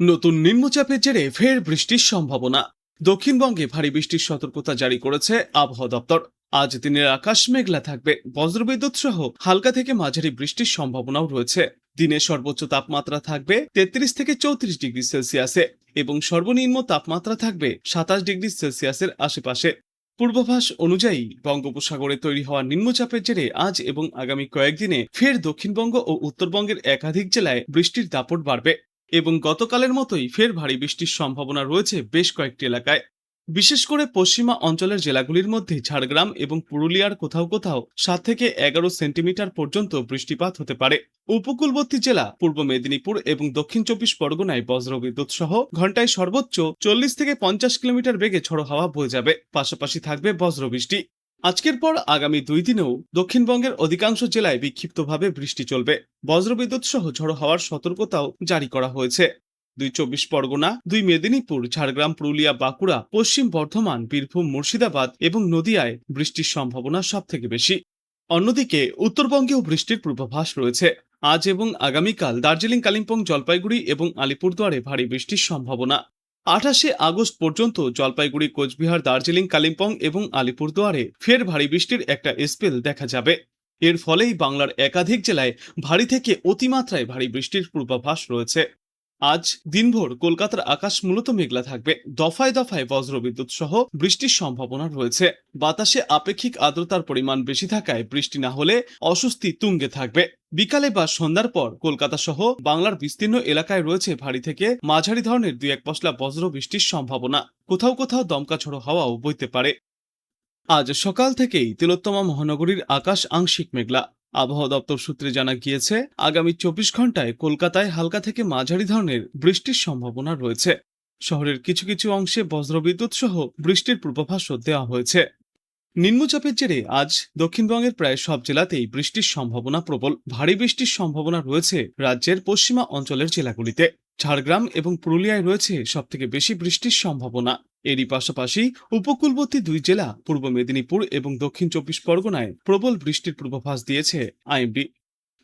নতুন নিম্নচাপের জেরে ফের বৃষ্টির সম্ভাবনা। দক্ষিণবঙ্গে ভারী বৃষ্টির সতর্কতা জারি করেছে আবহাওয়া দপ্তর। আজ দিনের আকাশ মেঘলা থাকবে, বজ্রবিদ্যুৎ সহ হালকা থেকে মাঝারি বৃষ্টির সম্ভাবনাও রয়েছে। দিনের সর্বোচ্চ তাপমাত্রা থাকবে 33 থেকে 34 ডিগ্রি সেলসিয়াসে এবং সর্বনিম্ন তাপমাত্রা থাকবে 27 ডিগ্রি সেলসিয়াসের আশেপাশে। পূর্বাভাস অনুযায়ী বঙ্গোপসাগরে তৈরি হওয়া নিম্নচাপের জেরে আজ এবং আগামী কয়েকদিনে ফের দক্ষিণবঙ্গ ও উত্তরবঙ্গের একাধিক জেলায় বৃষ্টির দাপট বাড়বে এবং গতকালের মতোই ফের ভারী বৃষ্টির সম্ভাবনা রয়েছে বেশ কয়েকটি এলাকায়। বিশেষ করে পশ্চিমা অঞ্চলের জেলাগুলির মধ্যে ঝাড়গ্রাম এবং পুরুলিয়ার কোথাও কোথাও 7 থেকে 11 সেন্টিমিটার পর্যন্ত বৃষ্টিপাত হতে পারে। উপকূলবর্তী জেলা পূর্ব মেদিনীপুর এবং দক্ষিণ 24 পরগনায় বজ্রবিদ্যুৎ সহ ঘন্টায় সর্বোচ্চ 40 থেকে 50 কিলোমিটার বেগে ঝড়ো হাওয়া বয়ে যাবে, পাশাপাশি থাকবে বজ্রবৃষ্টি। আজকের পর আগামী 2 দিনেও দক্ষিণবঙ্গের অধিকাংশ জেলায় বিক্ষিপ্তভাবে বৃষ্টি চলবে। বজ্রবিদ্যুৎ সহ ঝড়ো হওয়ার সতর্কতাও জারি করা হয়েছে। 24 পরগনা, 2 মেদিনীপুর, ঝাড়গ্রাম, পুরুলিয়া, বাঁকুড়া, পশ্চিম বর্ধমান, বীরভূম, মুর্শিদাবাদ এবং নদিয়ায় বৃষ্টির সম্ভাবনা সব থেকে বেশি। অন্যদিকে উত্তরবঙ্গেও বৃষ্টির পূর্বাভাস রয়েছে। আজ এবং আগামীকাল দার্জিলিং, কালিম্পং, জলপাইগুড়ি এবং আলিপুরদুয়ারে ভারী বৃষ্টির সম্ভাবনা। 28 আগস্ট পর্যন্ত জলপাইগুড়ি, কোচবিহার, দার্জিলিং, কালিম্পং এবং আলিপুরদুয়ারে ফের ভারী বৃষ্টির একটা স্পেল দেখা যাবে। এর ফলেই বাংলার একাধিক জেলায় ভারী থেকে অতিমাত্রায় ভারী বৃষ্টির পূর্বাভাস রয়েছে। আজ দিনভর কলকাতার আকাশ মূলত মেঘলা থাকবে, দফায় দফায় বজ্রবিদ্যুৎ সহ বৃষ্টির সম্ভাবনা রয়েছে। বাতাসে আপেক্ষিক আর্দ্রতার পরিমাণ বেশি থাকায় বৃষ্টি না হলে অস্বস্তি তুঙ্গে থাকবে। বিকালে বা সন্ধ্যার পর কলকাতা সহ বাংলার বিস্তীর্ণ এলাকায় রয়েছে ভারী থেকে মাঝারি ধরনের 2-1 পশলা বজ্র বৃষ্টির সম্ভাবনা। কোথাও কোথাও দমকা ঝড়ো হাওয়াও বইতে পারে। আজ সকাল থেকেই তিলোত্তমা মহানগরীর আকাশ আংশিক মেঘলা। আবহাওয়া দপ্তর সূত্রে জানা গিয়েছে, আগামী 24 ঘন্টায় কলকাতায় হালকা থেকে মাঝারি ধরনের বৃষ্টির সম্ভাবনা রয়েছে। শহরের কিছু কিছু অংশে বজ্রবিদ্যুৎ সহ বৃষ্টির পূর্বাভাসও দেওয়া হয়েছে। নিম্নচাপের জেরে আজ দক্ষিণবঙ্গের প্রায় সব জেলাতেই বৃষ্টির সম্ভাবনা প্রবল। ভারী বৃষ্টির সম্ভাবনা রয়েছে রাজ্যের পশ্চিমা অঞ্চলের জেলাগুলিতে। ঝাড়গ্রাম এবং পুরুলিয়ায় রয়েছে সবথেকে বেশি বৃষ্টির সম্ভাবনা। এরই পাশাপাশি উপকূলবর্তী 2 জেলা পূর্ব মেদিনীপুর এবং দক্ষিণ 24 পরগনায় প্রবল বৃষ্টির পূর্বাভাস দিয়েছে আইএমডি।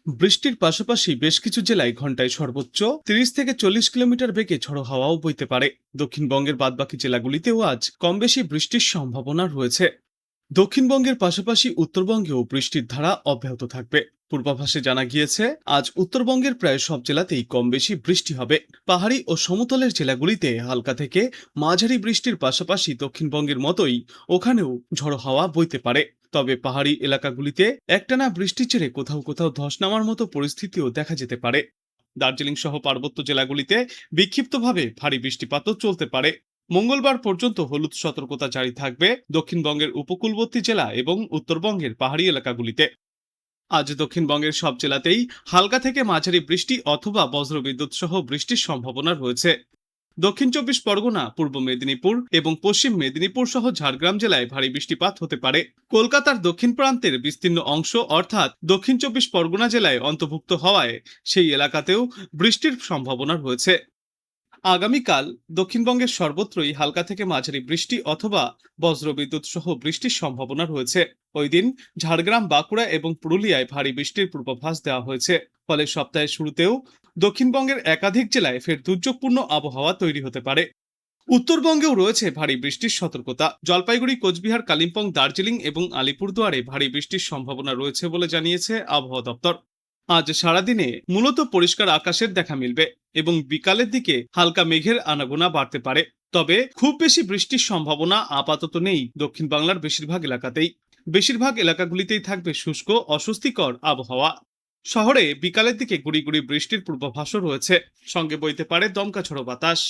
বৃষ্টির পাশাপাশি বেশ কিছু জেলায় ঘন্টায় সর্বোচ্চ 30 থেকে 40 কিলোমিটার বেগে ঝড়ো হাওয়াও বইতে পারে। দক্ষিণবঙ্গের বাদবাকি জেলাগুলিতেও আজ কম বেশি বৃষ্টির সম্ভাবনা রয়েছে। দক্ষিণবঙ্গের পাশাপাশি উত্তরবঙ্গেও বৃষ্টির ধারা অব্যাহত থাকবে। পূর্বাভাসে জানা গিয়েছে, আজ উত্তরবঙ্গের প্রায় সব জেলাতেই কম বেশি বৃষ্টি হবে। পাহাড়ি ও সমতলের জেলাগুলিতে হালকা থেকে মাঝারি বৃষ্টির পাশাপাশি দক্ষিণবঙ্গের মতোই ওখানেও ঝড়ো হাওয়া বইতে পারে। তবে পাহাড়ি এলাকাগুলিতে একটানা বৃষ্টির জেরে কোথাও কোথাও ধস নামার মতো পরিস্থিতিও দেখা যেতে পারে। দার্জিলিং সহ পার্বত্য জেলাগুলিতে বিক্ষিপ্তভাবে ভারী বৃষ্টিপাতও চলতে পারে। মঙ্গলবার পর্যন্ত হলুদ সতর্কতা জারি থাকবে দক্ষিণবঙ্গের উপকূলবর্তী জেলা এবং উত্তরবঙ্গের পাহাড়ি এলাকাগুলিতে। আজ দক্ষিণবঙ্গের সব জেলাতেই হালকা থেকে মাঝারি বৃষ্টি অথবা বজ্রবিদ্যুৎ সহ বৃষ্টির সম্ভাবনা রয়েছে। দক্ষিণ 24 পরগনা, পূর্ব মেদিনীপুর এবং পশ্চিম মেদিনীপুর সহ ঝাড়গ্রাম জেলায় ভারী বৃষ্টিপাত হতে পারে। কলকাতার দক্ষিণ প্রান্তের বিস্তীর্ণ অংশ অর্থাৎ দক্ষিণ 24 পরগনা জেলায় অন্তর্ভুক্ত হওয়ায় সেই এলাকাতেও বৃষ্টির সম্ভাবনা রয়েছে। আগামীকাল দক্ষিণবঙ্গের সর্বত্রই হালকা থেকে মাঝারি বৃষ্টি অথবা বজ্রবিদ্যুৎ সহ বৃষ্টির সম্ভাবনা রয়েছে। ওই দিন ঝাড়গ্রাম, বাঁকুড়া এবং পুরুলিয়ায় ভারী বৃষ্টির পূর্বাভাস দেওয়া হয়েছে। ফলে সপ্তাহের শুরুতেও দক্ষিণবঙ্গের একাধিক জেলায় ফের দুর্যোগপূর্ণ আবহাওয়া তৈরি হতে পারে। উত্তরবঙ্গেও রয়েছে ভারী বৃষ্টির সতর্কতা। জলপাইগুড়ি, কোচবিহার, কালিম্পং, দার্জিলিং এবং আলিপুরদুয়ারে ভারী বৃষ্টির সম্ভাবনা রয়েছে বলে জানিয়েছে আবহাওয়া দপ্তর। আজ সারাদিনে মূলত পরিষ্কার আকাশের দেখা মিলবে এবং বিকালের দিকে হালকা মেঘের আনাগোনা বাড়তে পারে। তবে খুব বেশি বৃষ্টির সম্ভাবনা আপাতত নেই দক্ষিণ বাংলার বেশিরভাগ এলাকাতেই। বেশিরভাগ এলাকাগুলিতেই থাকবে শুষ্ক অস্বস্তিকর আবহাওয়া। শহরে বিকালের দিকে গুড়ি গুড়ি বৃষ্টির পূর্বাভাসও রয়েছে, সঙ্গে বইতে পারে দমকা ঝড়ো বাতাস।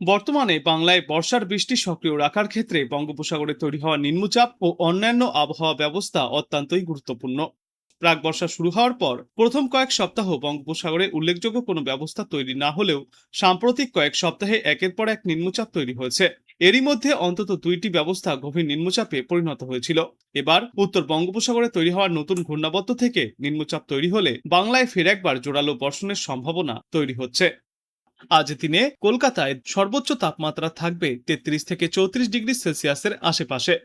বর্তমানে বাংলায় বর্ষার বৃষ্টি সক্রিয় রাখার ক্ষেত্রে বঙ্গোপসাগরে তৈরি হওয়া নিম্নচাপ ও অন্যান্য আবহাওয়া ব্যবস্থা অত্যন্তই গুরুত্বপূর্ণ। প্রাক বর্ষা শুরু হওয়ার পর প্রথম কয়েক সপ্তাহ বঙ্গোপসাগরে উল্লেখযোগ্য কোনো ব্যবস্থা তৈরি না হলেও সাম্প্রতিক কয়েক সপ্তাহে একের পর এক নিম্নচাপ তৈরি হয়েছে। এরই মধ্যে অন্তত 2টি ব্যবস্থা গভীর নিম্নচাপে পরিণত হয়েছিল। এবার উত্তর বঙ্গোপসাগরে তৈরি হওয়ার নতুন ঘূর্ণাবর্ত থেকে নিম্নচাপ তৈরি হলে বাংলায় ফের একবার জোরালো বর্ষণের সম্ভাবনা তৈরি হচ্ছে। আজ দিনে কলকাতায় সর্বোচ্চ তাপমাত্রা থাকবে 33 থেকে 34 ডিগ্রি সেলসিয়াসের আশেপাশে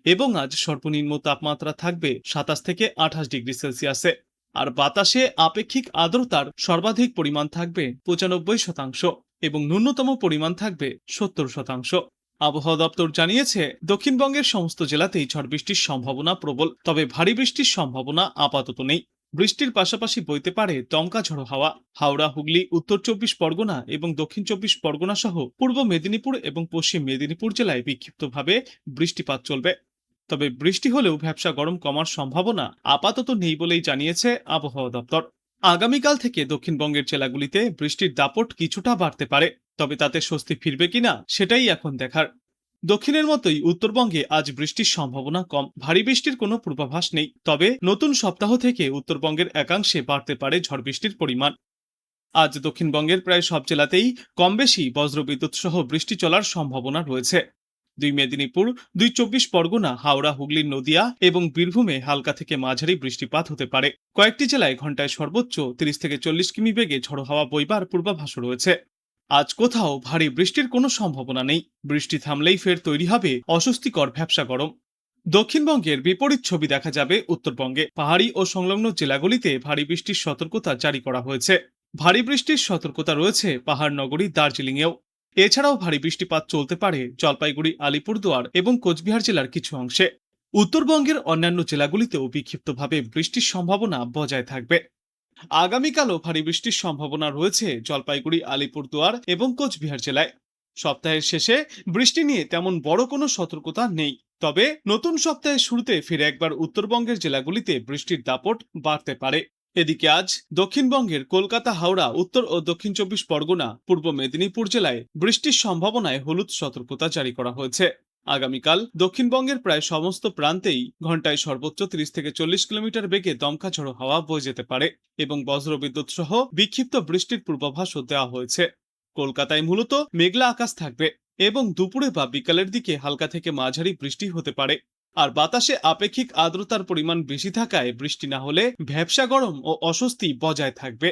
এবং আজ সর্বনিম্ন তাপমাত্রা থাকবে 27 থেকে 28 ডিগ্রি সেলসিয়াসে। আর বাতাসে আপেক্ষিক আর্দ্রতার সর্বাধিক পরিমাণ থাকবে 95%। এবং ন্যূনতম পরিমাণ থাকবে 70%। আবহাওয়া দপ্তর জানিয়েছে, দক্ষিণবঙ্গের সমস্ত জেলাতেই ঝড় বৃষ্টির সম্ভাবনা প্রবল, তবে ভারী বৃষ্টির সম্ভাবনা আপাতত নেই। বৃষ্টির পাশাপাশি বইতে পারে দমকা ঝড়ো হাওয়া। হাওড়া, হুগলি, উত্তর 24 পরগনা এবং দক্ষিণ 24 পরগনা সহ পূর্ব মেদিনীপুর এবং পশ্চিম মেদিনীপুর জেলায় বিক্ষিপ্তভাবে বৃষ্টিপাত চলবে। তবে বৃষ্টি হলেও ভ্যাপসা গরম কমার সম্ভাবনা আপাতত নেই বলেই জানিয়েছে আবহাওয়া দপ্তর। আগামীকাল থেকে দক্ষিণবঙ্গের জেলাগুলিতে বৃষ্টির দাপট কিছুটা বাড়তে পারে, তবে তাতে স্বস্তি ফিরবে কিনা সেটাই এখন দেখার। দক্ষিণের মতোই উত্তরবঙ্গে আজ বৃষ্টির সম্ভাবনা কম, ভারী বৃষ্টির কোনো পূর্বাভাস নেই। তবে নতুন সপ্তাহ থেকে উত্তরবঙ্গের একাংশে বাড়তে পারে ঝড় বৃষ্টির পরিমাণ। আজ দক্ষিণবঙ্গের প্রায় সব জেলাতেই কম বেশি বজ্রবিদ্যুৎ সহ বৃষ্টি চলার সম্ভাবনা রয়েছে। 2 মেদিনীপুর, 2 24 পরগনা, হাওড়া, হুগলি, নদিয়া এবং বীরভূমে হালকা থেকে মাঝারি বৃষ্টিপাত হতে পারে। কয়েকটি জেলায় ঘন্টায় সর্বোচ্চ 30 থেকে 40 কিমি বেগে ঝড়ো হাওয়া বইবার পূর্বাভাস রয়েছে। আজ কোথাও ভারী বৃষ্টির কোনো সম্ভাবনা নেই। বৃষ্টি থামলেই ফের তৈরি হবে অস্বস্তিকর ভ্যাপসা গরম। দক্ষিণবঙ্গের বিপরীত ছবি দেখা যাবে উত্তরবঙ্গে। পাহাড়ি ও সংলগ্ন জেলাগুলিতে ভারী বৃষ্টির সতর্কতা জারি করা হয়েছে। ভারী বৃষ্টির সতর্কতা রয়েছে পাহাড় নগরী দার্জিলিংয়েও। এছাড়াও ভারী বৃষ্টিপাত চলতে পারে জলপাইগুড়ি, আলিপুরদুয়ার এবং কোচবিহার জেলার কিছু অংশে। উত্তরবঙ্গের অন্যান্য জেলাগুলিতেও বিক্ষিপ্তভাবে বৃষ্টির সম্ভাবনা বজায় থাকবে। আগামীকালও ভারী বৃষ্টির সম্ভাবনা রয়েছে জলপাইগুড়ি, আলিপুরদুয়ার এবং কোচবিহার জেলায়। সপ্তাহের শেষে বৃষ্টি নিয়ে তেমন বড় কোনো সতর্কতা নেই। তবে নতুন সপ্তাহের শুরুতে ফিরে একবার উত্তরবঙ্গের জেলাগুলিতে বৃষ্টির দাপট বাড়তে পারে। এদিকে আজ দক্ষিণবঙ্গের কলকাতা, হাওড়া, উত্তর ও দক্ষিণ 24 পরগনা, পূর্ব মেদিনীপুর জেলায় বৃষ্টির সম্ভাবনায় হলুদ সতর্কতা জারি করা হয়েছে। আগামীকাল দক্ষিণবঙ্গের প্রায় সমস্ত প্রান্তেই ঘন্টায় সর্বোচ্চ 30 থেকে 40 কিলোমিটার বেগে দমকা ঝড়ো হাওয়া বয়ে যেতে পারে এবং বজ্রবিদ্যুৎ সহ বিক্ষিপ্ত বৃষ্টির পূর্বাভাসও দেওয়া হয়েছে। কলকাতায় মূলত মেঘলা আকাশ থাকবে এবং দুপুরে বা বিকালের দিকে হালকা থেকে মাঝারি বৃষ্টি হতে পারে। আর বাতাসে আপেক্ষিক আর্দ্রতার পরিমাণ বেশি থাকায় বৃষ্টি না হলে ভ্যাপসা গরম ও অস্বস্তি বজায় থাকবে।